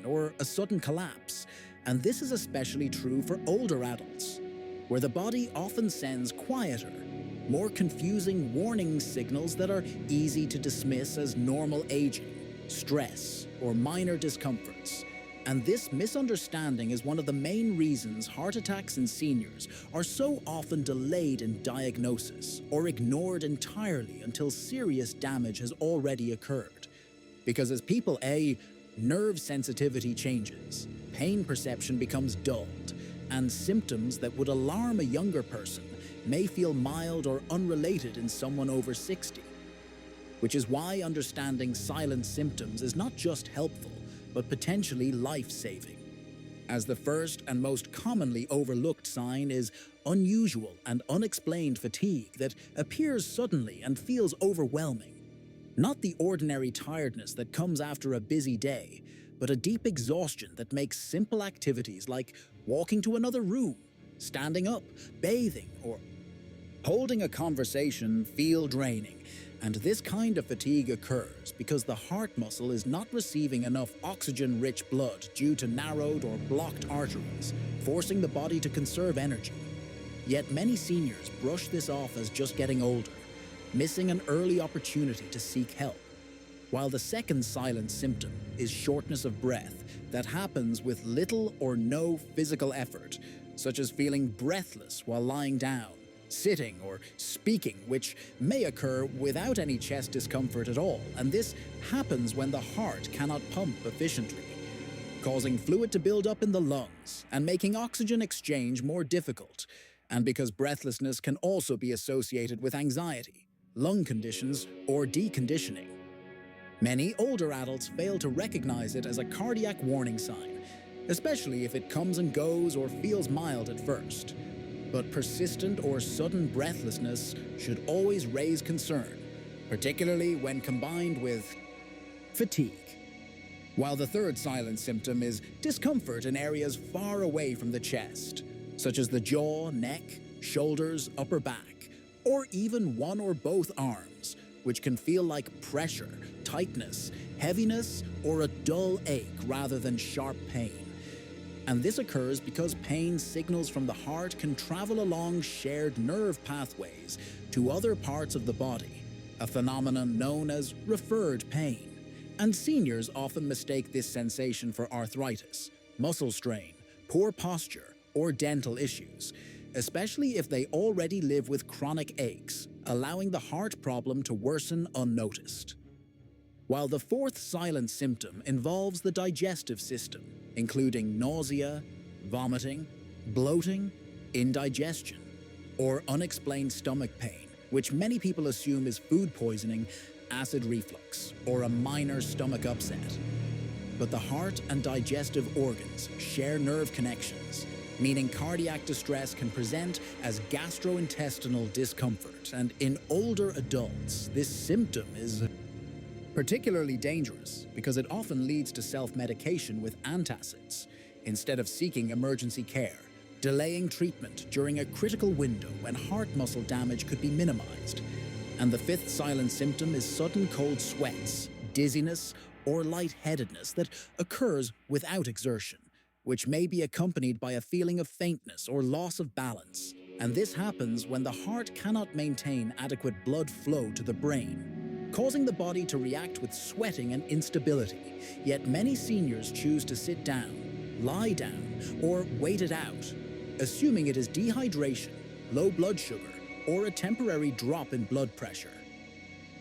or a sudden collapse, and this is especially true for older adults, where the body often sends quieter, more confusing warning signals that are easy to dismiss as normal aging, stress, or minor discomforts. And this misunderstanding is one of the main reasons heart attacks in seniors are so often delayed in diagnosis or ignored entirely until serious damage has already occurred. Because as people age, nerve sensitivity changes, pain perception becomes dulled, and symptoms that would alarm a younger person may feel mild or unrelated in someone over 60. Which is why understanding silent symptoms is not just helpful, but potentially life-saving. As the first and most commonly overlooked sign is unusual and unexplained fatigue that appears suddenly and feels overwhelming. Not the ordinary tiredness that comes after a busy day, but a deep exhaustion that makes simple activities like walking to another room, standing up, bathing, or holding a conversation feel draining. And this kind of fatigue occurs because the heart muscle is not receiving enough oxygen-rich blood due to narrowed or blocked arteries, forcing the body to conserve energy. Yet many seniors brush this off as just getting older, missing an early opportunity to seek help. While the second silent symptom is shortness of breath that happens with little or no physical effort, such as feeling breathless while lying down, sitting, or speaking, which may occur without any chest discomfort at all, and this happens when the heart cannot pump efficiently, causing fluid to build up in the lungs and making oxygen exchange more difficult, and because breathlessness can also be associated with anxiety, lung conditions, or deconditioning. Many older adults fail to recognize it as a cardiac warning sign, especially if it comes and goes or feels mild at first. But persistent or sudden breathlessness should always raise concern, particularly when combined with fatigue. While the third silent symptom is discomfort in areas far away from the chest, such as the jaw, neck, shoulders, upper back, or even one or both arms, which can feel like pressure, tightness, heaviness, or a dull ache rather than sharp pain. And this occurs because pain signals from the heart can travel along shared nerve pathways to other parts of the body, a phenomenon known as referred pain. And seniors often mistake this sensation for arthritis, muscle strain, poor posture, or dental issues, especially if they already live with chronic aches, allowing the heart problem to worsen unnoticed. While the fourth silent symptom involves the digestive system, including nausea, vomiting, bloating, indigestion, or unexplained stomach pain, which many people assume is food poisoning, acid reflux, or a minor stomach upset. But the heart and digestive organs share nerve connections, meaning cardiac distress can present as gastrointestinal discomfort, and in older adults, this symptom is particularly dangerous because it often leads to self-medication with antacids instead of seeking emergency care, delaying treatment during a critical window when heart muscle damage could be minimized. And the fifth silent symptom is sudden cold sweats, dizziness, or lightheadedness that occurs without exertion, which may be accompanied by a feeling of faintness or loss of balance. And this happens when the heart cannot maintain adequate blood flow to the brain, causing the body to react with sweating and instability. Yet many seniors choose to sit down, lie down, or wait it out, assuming it is dehydration, low blood sugar, or a temporary drop in blood pressure,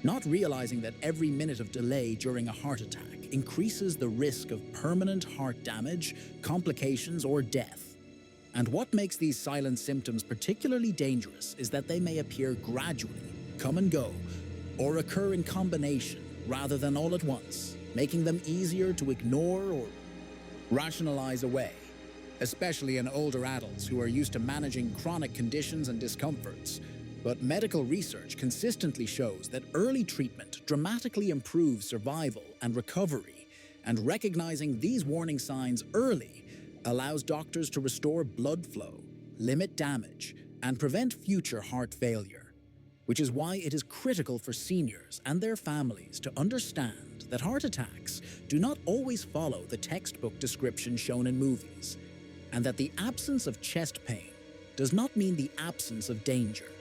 not realizing that every minute of delay during a heart attack increases the risk of permanent heart damage, complications, or death. And what makes these silent symptoms particularly dangerous is that they may appear gradually, come and go, or occur in combination rather than all at once, making them easier to ignore or rationalize away, especially in older adults who are used to managing chronic conditions and discomforts. But medical research consistently shows that early treatment dramatically improves survival and recovery, and recognizing these warning signs early allows doctors to restore blood flow, limit damage, and prevent future heart failure. which is why it is critical for seniors and their families to understand that heart attacks do not always follow the textbook description shown in movies, and that the absence of chest pain does not mean the absence of danger.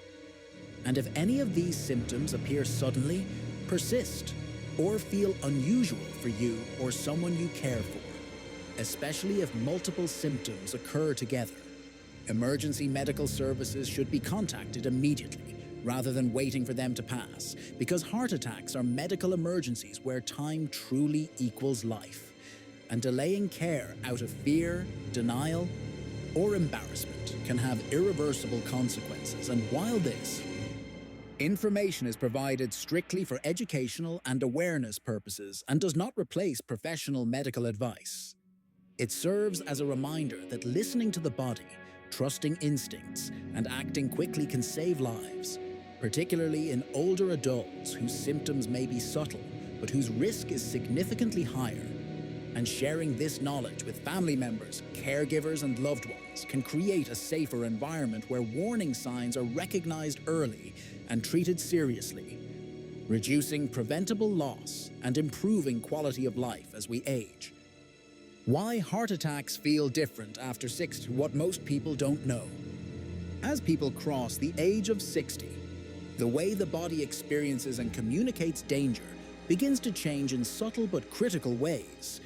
And if any of these symptoms appear suddenly, persist, or feel unusual for you or someone you care for, especially if multiple symptoms occur together, emergency medical services should be contacted immediately rather than waiting for them to pass, because heart attacks are medical emergencies where time truly equals life, and delaying care out of fear, denial, or embarrassment can have irreversible consequences. And while this information is provided strictly for educational and awareness purposes and does not replace professional medical advice, it serves as a reminder that listening to the body, trusting instincts, and acting quickly can save lives, particularly in older adults whose symptoms may be subtle but whose risk is significantly higher. And sharing this knowledge with family members, caregivers, and loved ones can create a safer environment where warning signs are recognized early and treated seriously, reducing preventable loss and improving quality of life as we age. Why heart attacks feel different after 60, what most people don't know. As people cross the age of 60, the way the body experiences and communicates danger begins to change in subtle but critical ways.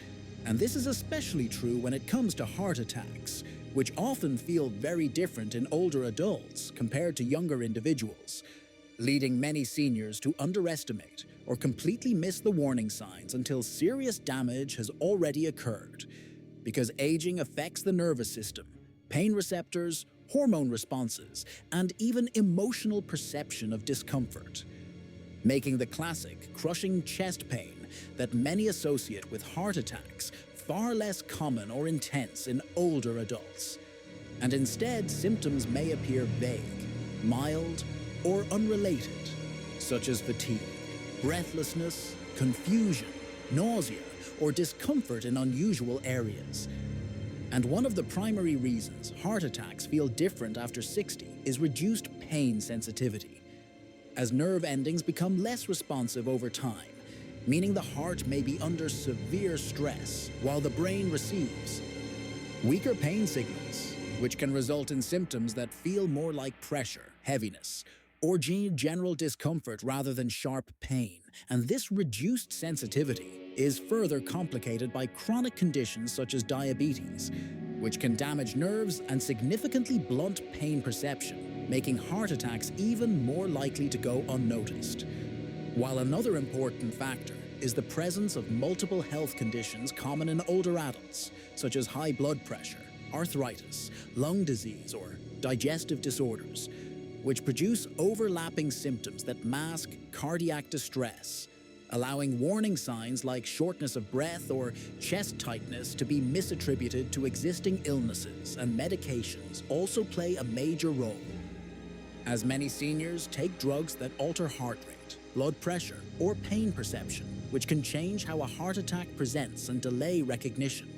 And this is especially true when it comes to heart attacks, which often feel very different in older adults compared to younger individuals, leading many seniors to underestimate or completely miss the warning signs until serious damage has already occurred, because aging affects the nervous system, pain receptors, hormone responses, and even emotional perception of discomfort, making the classic crushing chest pain that many associate with heart attacks far less common or intense in older adults. And instead, symptoms may appear vague, mild, or unrelated, such as fatigue, breathlessness, confusion, nausea, or discomfort in unusual areas. And one of the primary reasons heart attacks feel different after 60 is reduced pain sensitivity, as nerve endings become less responsive over time, meaning the heart may be under severe stress while the brain receives weaker pain signals, which can result in symptoms that feel more like pressure, heaviness, or general discomfort rather than sharp pain. And this reduced sensitivity is further complicated by chronic conditions such as diabetes, which can damage nerves and significantly blunt pain perception, making heart attacks even more likely to go unnoticed. While another important factor is the presence of multiple health conditions common in older adults, such as high blood pressure, arthritis, lung disease, or digestive disorders, which produce overlapping symptoms that mask cardiac distress, allowing warning signs like shortness of breath or chest tightness to be misattributed to existing illnesses, and medications also play a major role, as many seniors take drugs that alter heart rate, blood pressure, or pain perception, which can change how a heart attack presents and delay recognition.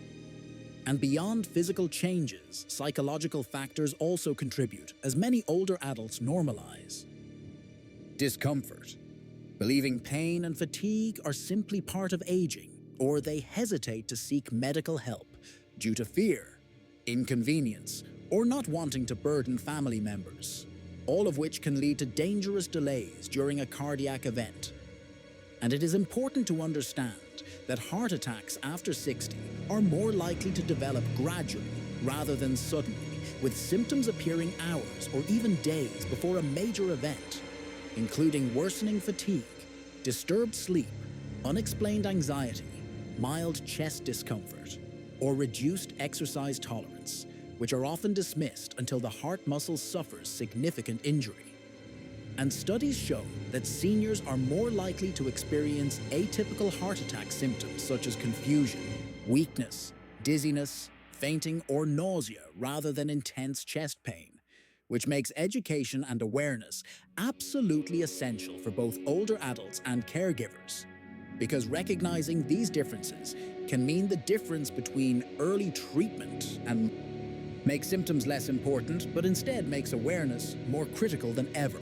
And beyond physical changes, psychological factors also contribute, as many older adults normalize discomfort, believing pain and fatigue are simply part of aging, or they hesitate to seek medical help due to fear, inconvenience, or not wanting to burden family members, all of which can lead to dangerous delays during a cardiac event. And it is important to understand that heart attacks after 60 are more likely to develop gradually rather than suddenly, with symptoms appearing hours or even days before a major event, including worsening fatigue, disturbed sleep, unexplained anxiety, mild chest discomfort, or reduced exercise tolerance, which are often dismissed until the heart muscle suffers significant injury. And studies show that seniors are more likely to experience atypical heart attack symptoms such as confusion, weakness, dizziness, fainting, or nausea rather than intense chest pain, which makes education and awareness absolutely essential for both older adults and caregivers. Because recognizing these differences can mean the difference between early treatment and makes symptoms less important, but instead makes awareness more critical than ever.